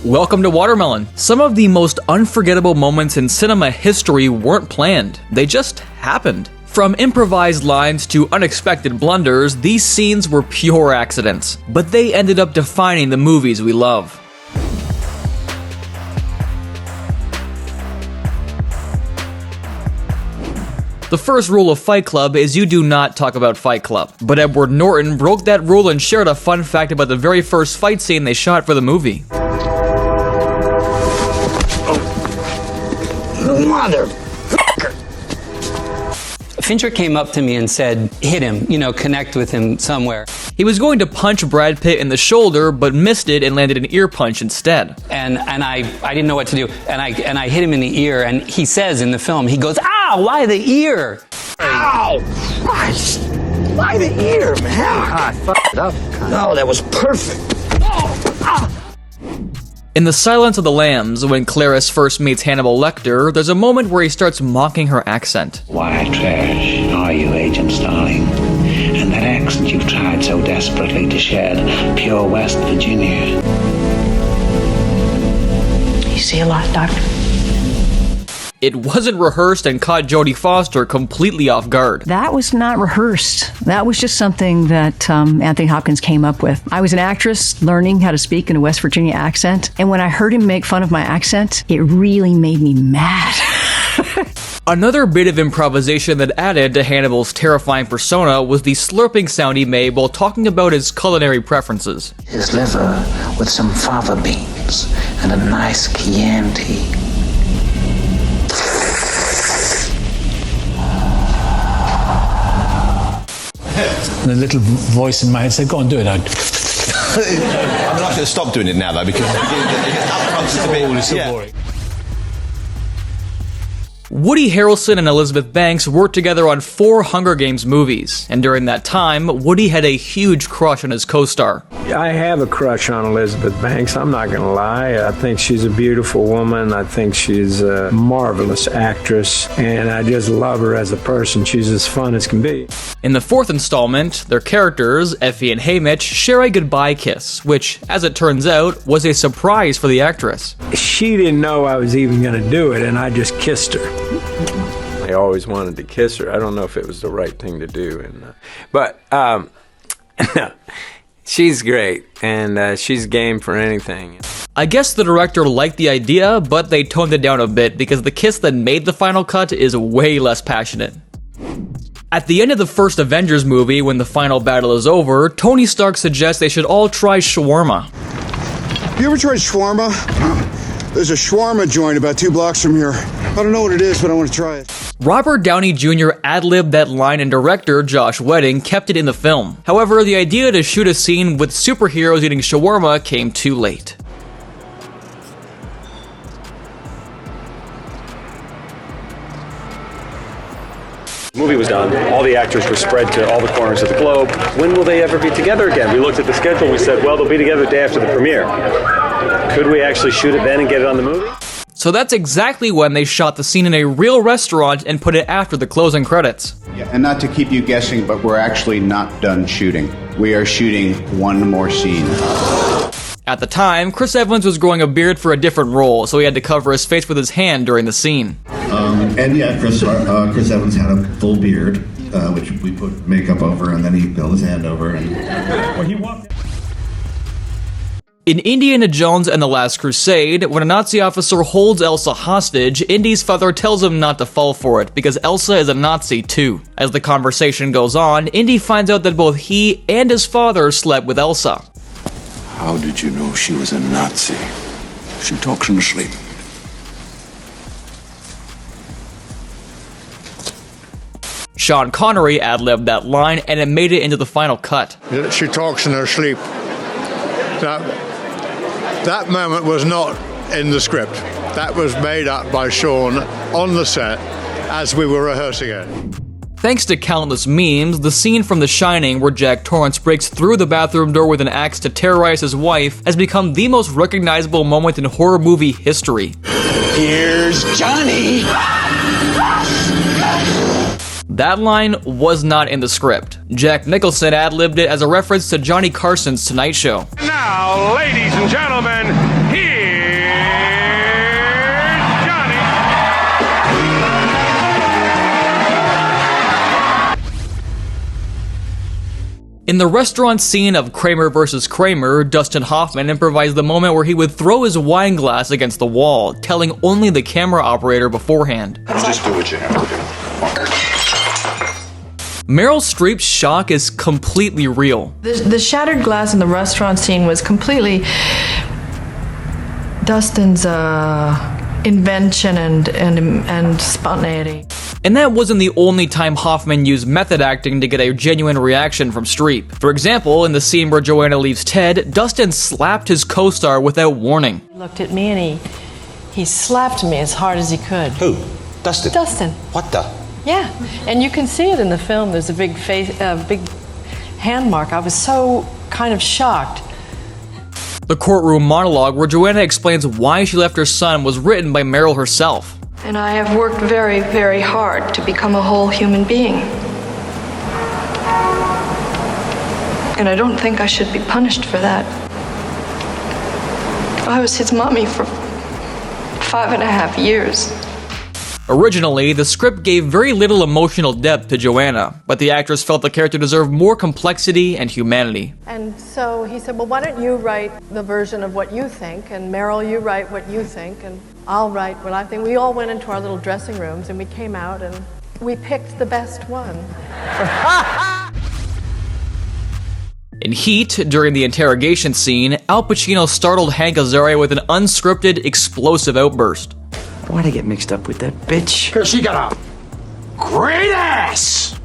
Welcome to Watermelon. Some of the most unforgettable moments in cinema history weren't planned, they just happened. From improvised lines to unexpected blunders, these scenes were pure accidents, but they ended up defining the movies we love. The first rule of Fight Club is you do not talk about Fight Club, but Edward Norton broke that rule and shared a fun fact about the very first fight scene they shot for the movie. Motherfucker! Fincher came up to me and said, hit him, connect with him somewhere. He was going to punch Brad Pitt in the shoulder, but missed it and landed an ear punch instead. And I didn't know what to do, and I hit him in the ear, and he says in the film, he goes, ow, why the ear? Ow! Why the ear, man? I fucked it up. No, that was perfect. In The Silence of the Lambs, when Clarice first meets Hannibal Lecter, there's a moment where he starts mocking her accent. Why trash are you, Agent Starling? And that accent you've tried so desperately to shed, pure West Virginia. You see a lot, Doctor? It wasn't rehearsed and caught Jodie Foster completely off guard. That was not rehearsed. That was just something that Anthony Hopkins came up with. I was an actress learning how to speak in a West Virginia accent, and when I heard him make fun of my accent, it really made me mad. Another bit of improvisation that added to Hannibal's terrifying persona was the slurping sound he made while talking about his culinary preferences. His liver with some fava beans and a nice Chianti. And a little voice in my head said, go on, do it. I'm not going to stop doing it now, though, because it's so boring. Woody Harrelson and Elizabeth Banks worked together on 4 Hunger Games movies, and during that time, Woody had a huge crush on his co-star. I have a crush on Elizabeth Banks, I'm not going to lie. I think she's a beautiful woman. I think she's a marvelous actress, and I just love her as a person. She's as fun as can be. In the 4th installment, their characters, Effie and Haymitch, share a goodbye kiss, which, as it turns out, was a surprise for the actress. She didn't know I was even going to do it, and I just kissed her. I always wanted to kiss her. I don't know if it was the right thing to do, but she's great, and she's game for anything. I guess the director liked the idea, but they toned it down a bit because the kiss that made the final cut is way less passionate. At the end of the first Avengers movie, when the final battle is over, Tony Stark suggests they should all try shawarma. You ever tried shawarma? There's a shawarma joint about 2 blocks from here. I don't know what it is, but I want to try it. Robert Downey Jr. ad-libbed that line and director, Josh Wedding, kept it in the film. However, the idea to shoot a scene with superheroes eating shawarma came too late. The movie was done, all the actors were spread to all the corners of the globe. When will they ever be together again? We looked at the schedule, we said, well, they'll be together the day after the premiere. Could we actually shoot it then and get it on the movie? So that's exactly when they shot the scene in a real restaurant and put it after the closing credits. Yeah, and not to keep you guessing, but we're actually not done shooting. We are shooting one more scene. At the time, Chris Evans was growing a beard for a different role, so he had to cover his face with his hand during the scene. Chris Evans had a full beard, which we put makeup over, and then he held his hand over. In Indiana Jones and the Last Crusade, when a Nazi officer holds Elsa hostage, Indy's father tells him not to fall for it, because Elsa is a Nazi too. As the conversation goes on, Indy finds out that both he and his father slept with Elsa. How did you know she was a Nazi? She talks in her sleep. Sean Connery ad-libbed that line, and it made it into the final cut. She talks in her sleep. That moment was not in the script. That was made up by Sean on the set as we were rehearsing it. Thanks to countless memes, the scene from The Shining where Jack Torrance breaks through the bathroom door with an axe to terrorize his wife has become the most recognizable moment in horror movie history. Here's Johnny! That line was not in the script. Jack Nicholson ad-libbed it as a reference to Johnny Carson's Tonight Show. Now, ladies and gentlemen, here In the restaurant scene of Kramer vs. Kramer, Dustin Hoffman improvised the moment where he would throw his wine glass against the wall, telling only the camera operator beforehand. Just do what you have to do. Meryl Streep's shock is completely real. The shattered glass in the restaurant scene was completely Dustin's invention and spontaneity. And that wasn't the only time Hoffman used method acting to get a genuine reaction from Streep. For example, in the scene where Joanna leaves Ted, Dustin slapped his co-star without warning. He looked at me and he slapped me as hard as he could. Who? Dustin? Dustin. What the? Yeah, and you can see it in the film. There's a big big hand mark. I was so kind of shocked. The courtroom monologue where Joanna explains why she left her son was written by Meryl herself. And I have worked very, very hard to become a whole human being. And I don't think I should be punished for that. I was his mommy for 5.5 years. Originally, the script gave very little emotional depth to Joanna, but the actress felt the character deserved more complexity and humanity. And so he said, well, why don't you write the version of what you think, and Meryl, you write what you think, and I'll write what I think. We all went into our little dressing rooms, and we came out, and we picked the best one. In Heat, during the interrogation scene, Al Pacino startled Hank Azaria with an unscripted, explosive outburst. Why'd I get mixed up with that bitch? Because she got a great ass!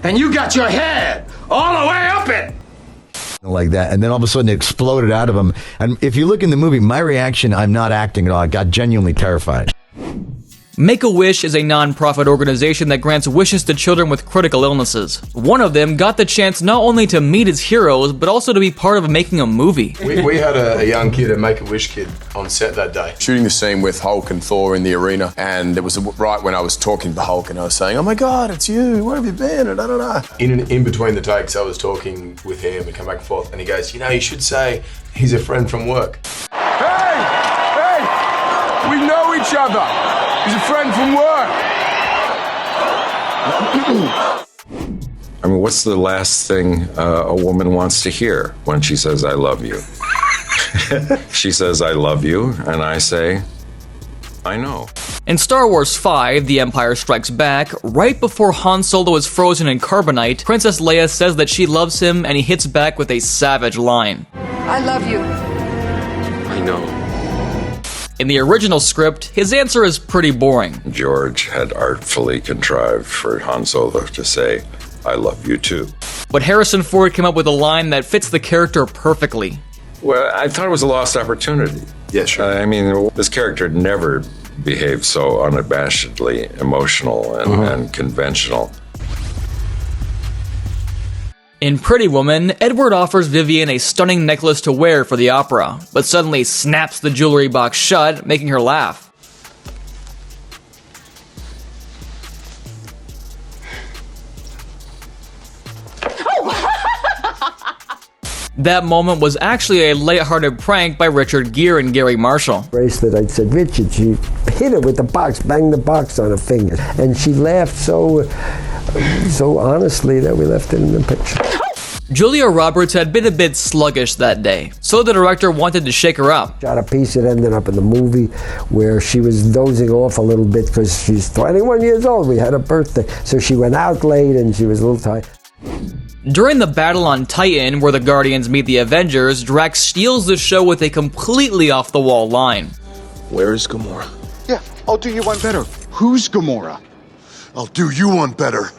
And you got your head all the way up it! Like that, and then all of a sudden it exploded out of him. And if you look in the movie, my reaction, I'm not acting at all. I got genuinely terrified. Make-A-Wish is a non-profit organization that grants wishes to children with critical illnesses. One of them got the chance not only to meet his heroes, but also to be part of making a movie. We had a young kid, a Make-A-Wish kid, on set that day. Shooting the scene with Hulk and Thor in the arena, and it was right when I was talking to Hulk and I was saying, oh my God, it's you, where have you been, and da-da-da. In between the takes, I was talking with him and come back and forth, and he goes, you should say he's a friend from work. Hey! We know each other! He's a friend from work. I mean, what's the last thing a woman wants to hear when she says, I love you? She says, I love you, and I say, I know. In Star Wars V, The Empire Strikes Back, right before Han Solo is frozen in carbonite, Princess Leia says that she loves him, and he hits back with a savage line. I love you. I know. In the original script, his answer is pretty boring. George had artfully contrived for Han Solo to say, I love you too. But Harrison Ford came up with a line that fits the character perfectly. Well, I thought it was a lost opportunity. Yeah, sure. I mean, this character never behaved so unabashedly emotional and conventional. In Pretty Woman, Edward offers Vivian a stunning necklace to wear for the opera, but suddenly snaps the jewelry box shut, making her laugh. That moment was actually a lighthearted prank by Richard Gere and Gary Marshall. Bracelet, I said, Richard, she hit her with the box, banged the box on her finger. And she laughed so honestly that we left it in the picture. Julia Roberts had been a bit sluggish that day, so the director wanted to shake her up. Shot a piece that ended up in the movie where she was dozing off a little bit because she's 21 years old. We had her birthday. So she went out late and she was a little tired. During the battle on Titan, where the Guardians meet the Avengers, Drax steals the show with a completely off-the-wall line. Where is Gamora? Yeah, I'll do you one better. Who's Gamora? I'll do you one better.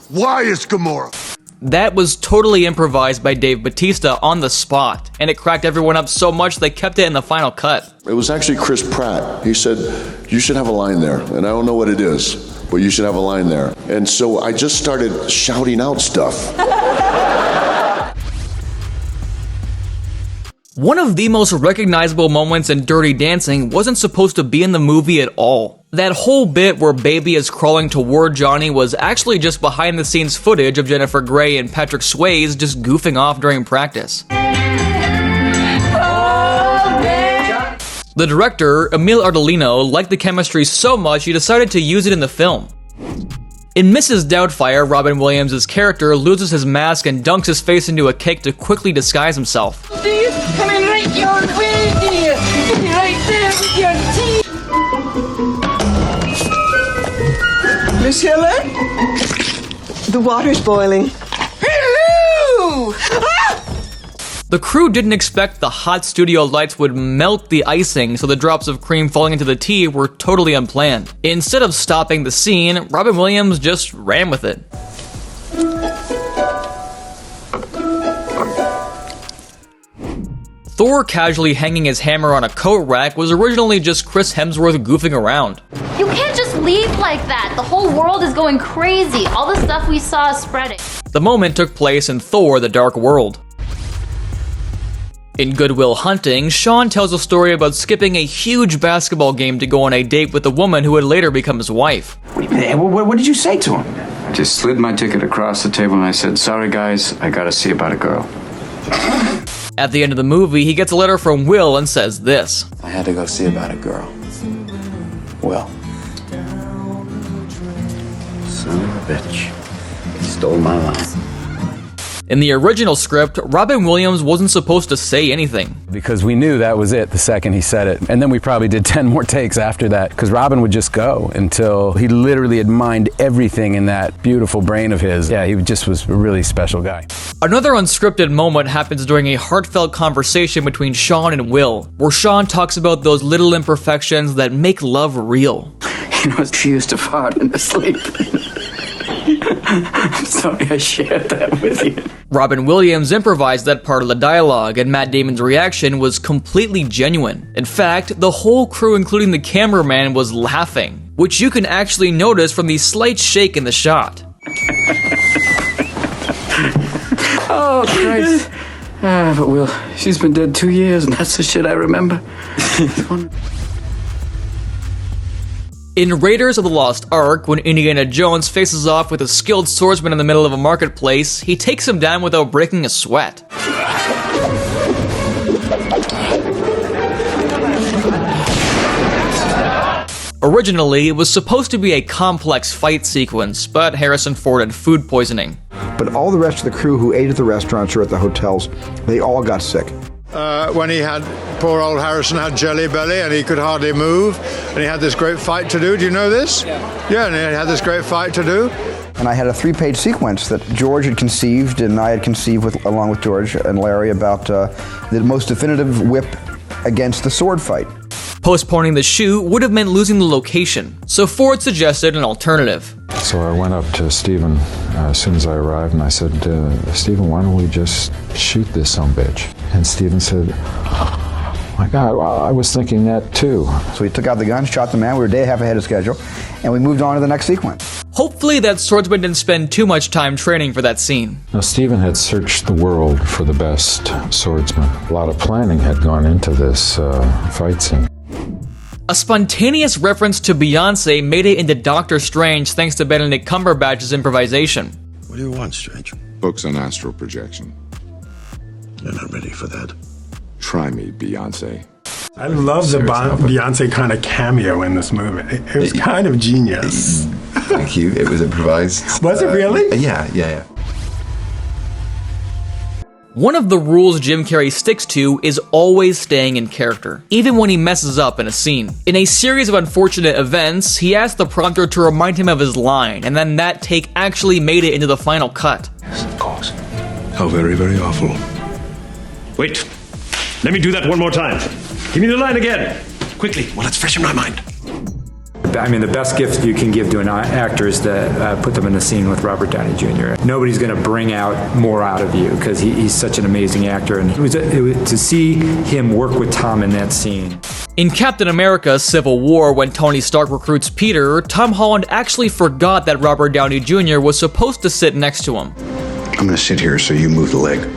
Why is Gamora? That was totally improvised by Dave Bautista on the spot, and it cracked everyone up so much they kept it in the final cut. It was actually Chris Pratt. He said, you should have a line there, and I don't know what it is, but you should have a line there. And so I just started shouting out stuff. One of the most recognizable moments in Dirty Dancing wasn't supposed to be in the movie at all. That whole bit where Baby is crawling toward Johnny was actually just behind-the-scenes footage of Jennifer Grey and Patrick Swayze just goofing off during practice. The director, Emile Ardolino, liked the chemistry so much he decided to use it in the film. In Mrs. Doubtfire, Robin Williams' character loses his mask and dunks his face into a cake to quickly disguise himself. Please, coming right your way, dear. Give me right there with your teeth. Miss Hiller? The water's boiling. Hello! Ah! The crew didn't expect the hot studio lights would melt the icing, so the drops of cream falling into the tea were totally unplanned. Instead of stopping the scene, Robin Williams just ran with it. Thor casually hanging his hammer on a coat rack was originally just Chris Hemsworth goofing around. You can't just leave like that. The whole world is going crazy. All the stuff we saw is spreading. The moment took place in Thor: The Dark World. In Good Will Hunting, Sean tells a story about skipping a huge basketball game to go on a date with a woman who would later become his wife. What did you say to him? I just slid my ticket across the table and I said, "Sorry guys, I gotta see about a girl." At the end of the movie, he gets a letter from Will and says this. I had to go see about a girl. Will. Son of a bitch. He stole my line. In the original script, Robin Williams wasn't supposed to say anything. Because we knew that was it the second he said it. And then we probably did 10 more takes after that, because Robin would just go until he literally had mined everything in that beautiful brain of his. Yeah, he just was a really special guy. Another unscripted moment happens during a heartfelt conversation between Sean and Will, where Sean talks about those little imperfections that make love real. You know, she used to fart in her sleep. I'm sorry I shared that with you. Robin Williams improvised that part of the dialogue, and Matt Damon's reaction was completely genuine. In fact, the whole crew, including the cameraman, was laughing, which you can actually notice from the slight shake in the shot. Oh, Christ. But Will, she's been dead 2 years, and that's the shit I remember. In Raiders of the Lost Ark, when Indiana Jones faces off with a skilled swordsman in the middle of a marketplace, he takes him down without breaking a sweat. Originally, it was supposed to be a complex fight sequence, but Harrison Ford had food poisoning. But all the rest of the crew who ate at the restaurants or at the hotels, they all got sick. When poor old Harrison had jelly belly and he could hardly move, and he had this great fight to do. Do you know this? Yeah, and he had this great fight to do. And I had a 3-page sequence that George had conceived and I had conceived along with George and Larry about the most definitive whip against the sword fight. Postponing the shoot would have meant losing the location, so Ford suggested an alternative. So I went up to Stephen as soon as I arrived and I said, Stephen, why don't we just shoot this sumbitch? And Stephen said, oh my God, well, I was thinking that too. So we took out the gun, shot the man, we were a day and a half ahead of schedule, and we moved on to the next sequence. Hopefully that swordsman didn't spend too much time training for that scene. Now, Stephen had searched the world for the best swordsman. A lot of planning had gone into this fight scene. A spontaneous reference to Beyoncé made it into Doctor Strange thanks to Benedict Cumberbatch's improvisation. What do you want, Strange? Books on astral projection. You're not ready for that. Try me, Beyoncé. I love the Beyoncé kind of cameo in this movie. It was kind of genius. Thank you. It was improvised. Was it really? Yeah. One of the rules Jim Carrey sticks to is always staying in character, even when he messes up in a scene. In a series of unfortunate events, he asked the prompter to remind him of his line, and then that take actually made it into the final cut. Yes, of course. How very, very awful. Wait. Let me do that one more time. Give me the line again. Quickly, while it's fresh in my mind. I mean, the best gift you can give to an actor is to put them in a scene with Robert Downey Jr. Nobody's going to bring out more out of you because he's such an amazing actor. And it was to see him work with Tom in that scene. In Captain America: Civil War, when Tony Stark recruits Peter, Tom Holland actually forgot that Robert Downey Jr. was supposed to sit next to him. I'm going to sit here so you move the leg.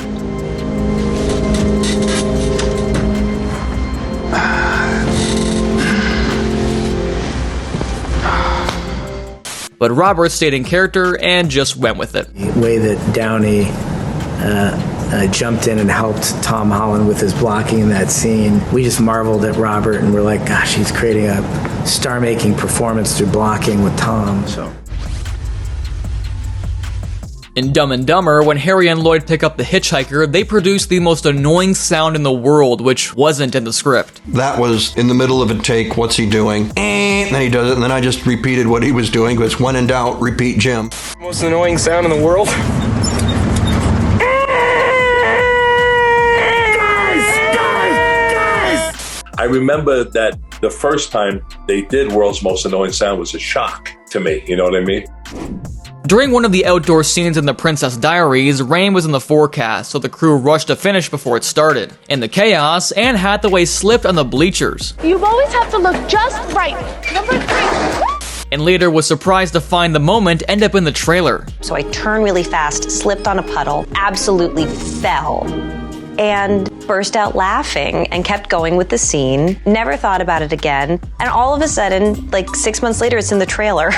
But Robert stayed in character and just went with it. The way that Downey jumped in and helped Tom Holland with his blocking in that scene, we just marveled at Robert and we're like, gosh, he's creating a star-making performance through blocking with Tom. So In Dumb and Dumber, when Harry and Lloyd pick up the hitchhiker, they produce the most annoying sound in the world, which wasn't in the script. That was in the middle of a take, what's he doing? And then he does it, and then I just repeated what he was doing, because when in doubt, repeat Jim. Most annoying sound in the world? I remember that the first time they did World's Most Annoying Sound was a shock to me, you know what I mean? During one of the outdoor scenes in The Princess Diaries, rain was in the forecast, so the crew rushed to finish before it started. In the chaos, Anne Hathaway slipped on the bleachers. You always have to look just right. Number 3. And later was surprised to find the moment end up in the trailer. So I turned really fast, slipped on a puddle, absolutely fell, and burst out laughing and kept going with the scene. Never thought about it again. And all of a sudden, like 6 months later, it's in the trailer.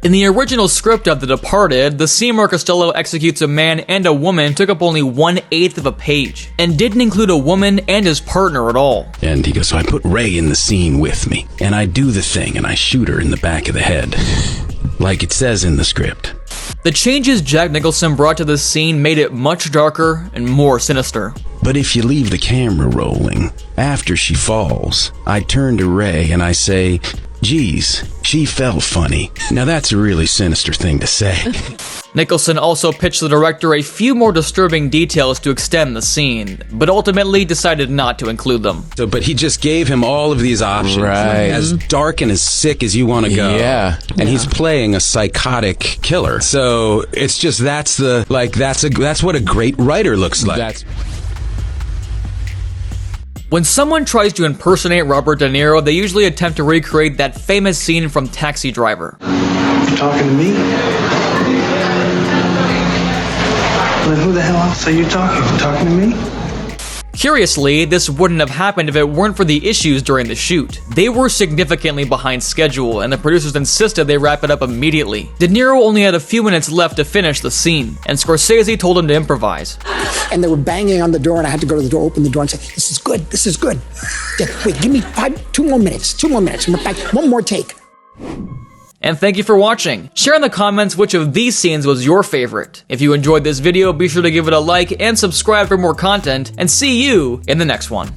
In the original script of The Departed, the scene where Costello executes a man and a woman took up only 1/8 of a page, and didn't include a woman and his partner at all. And he goes, so I put Ray in the scene with me, and I do the thing, and I shoot her in the back of the head, like it says in the script. The changes Jack Nicholson brought to this scene made it much darker and more sinister. But if you leave the camera rolling, after she falls, I turn to Ray and I say, geez, she fell funny. Now that's a really sinister thing to say. Nicholson also pitched the director a few more disturbing details to extend the scene, but ultimately decided not to include them. But he just gave him all of these options. Right. As dark and as sick as you want to go. Yeah. And he's playing a psychotic killer. So it's just, that's what a great writer looks like. When someone tries to impersonate Robert De Niro, they usually attempt to recreate that famous scene from Taxi Driver. You talking to me? Well, who the hell else are you talking to? Talking to me? Curiously, this wouldn't have happened if it weren't for the issues during the shoot. They were significantly behind schedule, and the producers insisted they wrap it up immediately. De Niro only had a few minutes left to finish the scene, and Scorsese told him to improvise. And they were banging on the door, and I had to go to the door, open the door, and say, this is good, this is good. Wait, give me 2 more minutes, 2 more minutes. One more take. And thank you for watching. Share in the comments which of these scenes was your favorite. If you enjoyed this video, be sure to give it a like and subscribe for more content, and see you in the next one.